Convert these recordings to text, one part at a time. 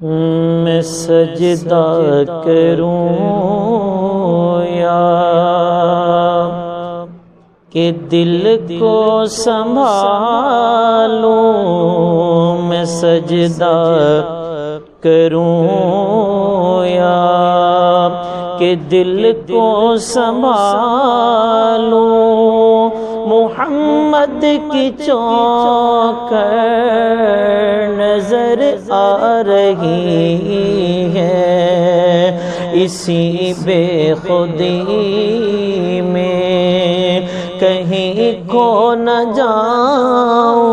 میں سجدہ کروں یا کہ دل کو سنبھالوں، میں سجدہ کروں یا کہ دل کو سنبھالوں، محمد کی چوکھٹ نظر آ رہی ہے، اسی بے خودی میں کہیں کھو نہ جاؤں،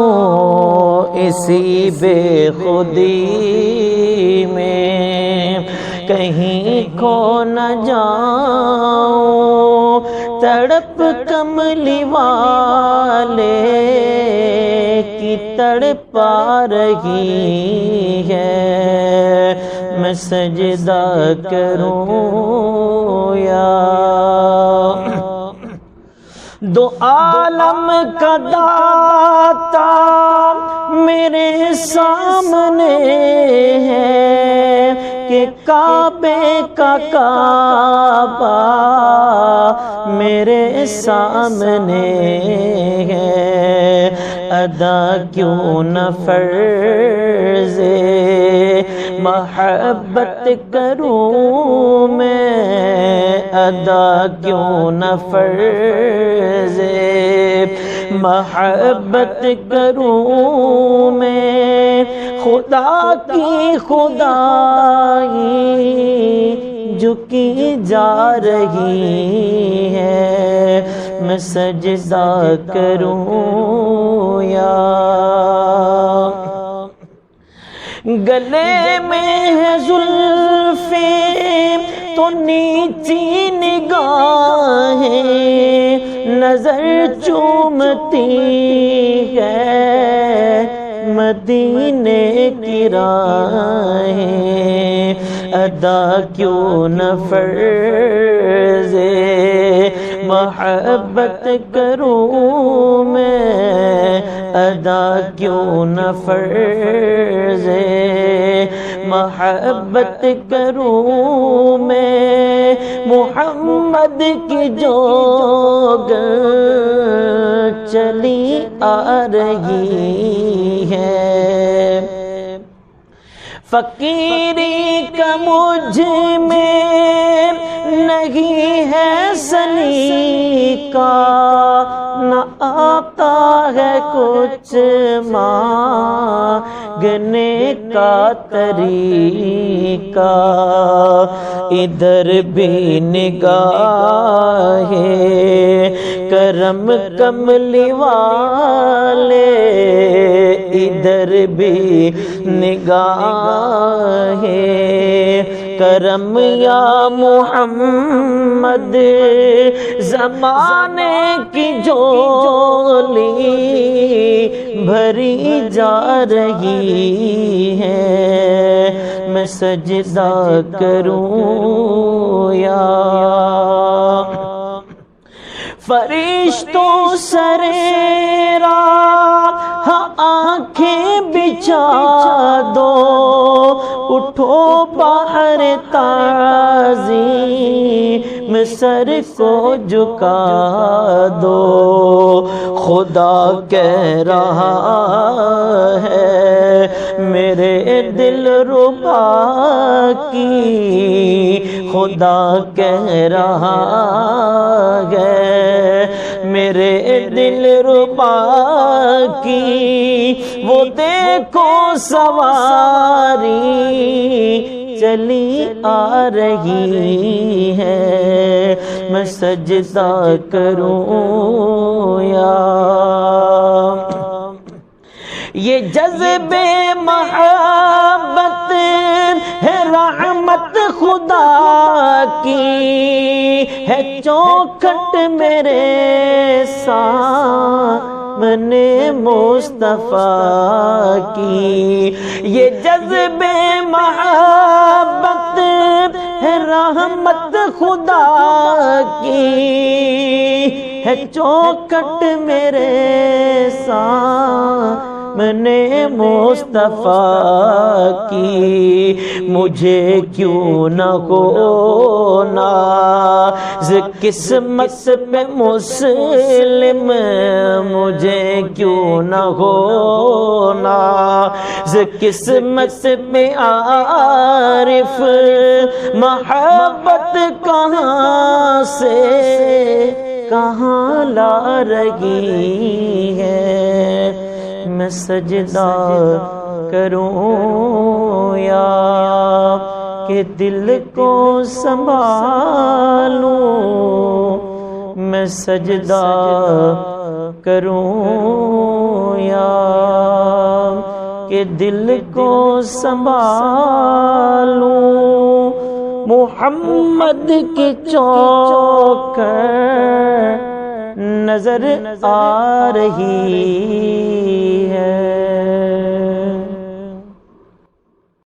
اسی بے خودی میں کہیں کھو نہ جاؤں، تڑپ کملی والے کی تڑپا رہی ہے، میں سجدہ کروں یا دو عالم کا داتا میرے سامنے ہے کہ کعبے کا کعبہ میرے سامنے ہے، ادا کیوں نہ فرض محبت کروں میں، ادا کیوں نہ فرض محبت کروں میں، خدا کی خدائی جھکی جا رہی ہے، میں سجدہ کروں یا گلے میں ہے زلفیں تو نیچی نگاہیں نظر چومتی ہے، مدینے کی راہیں ادا کیوں نہ فرض محبت کروں میں، ادا کیوں نہ فرض محبت کروں میں، محمد کی جوگن چلی آ رہی ہے، فقیری کا مجھ میں نہیں ہے سلیقہ، نہ آتا ہے کچھ مانگنے کا طریقہ، ادھر بھی نگاہ کرم کملی والے، ادھر بھی نگاہ کرم یا محمد، زمانے کی جھولی بھری جا رہی ہے، میں سجدہ کروں یا فرشتوں سرے راہ آنکھیں بچھا دو، اٹھو باہر تعظیم سر کو جھکا دو، خدا کہہ رہا ہے میرے دل ربا کی، خدا کہہ رہا ہے میرے دل ربا کی، وہ دیکھو سواری چلی آ رہی ہے، میں سجدہ کروں یا یہ جذبے محبت ہے، رحمت خدا کی ہے، چوکھٹ میرے سامنے مصطفیٰ کی، یہ جذبے محبت ہے، رحمت خدا کی ہے، چوکھٹ میرے سامنے مصطفیٰ کی، مجھے کیوں نہ ہونا، قسمت میں مسلم مجھے کیوں نہ ہونا، قسمت میں عارف محبت کہاں سے کہاں لا رہی ہے، میں سجدہ کروں یا کہ دل کو سنبھالوں، میں سجدہ کروں یا کہ دل کو سنبھالوں، محمد کی چوکر نظر آ رہی ہے۔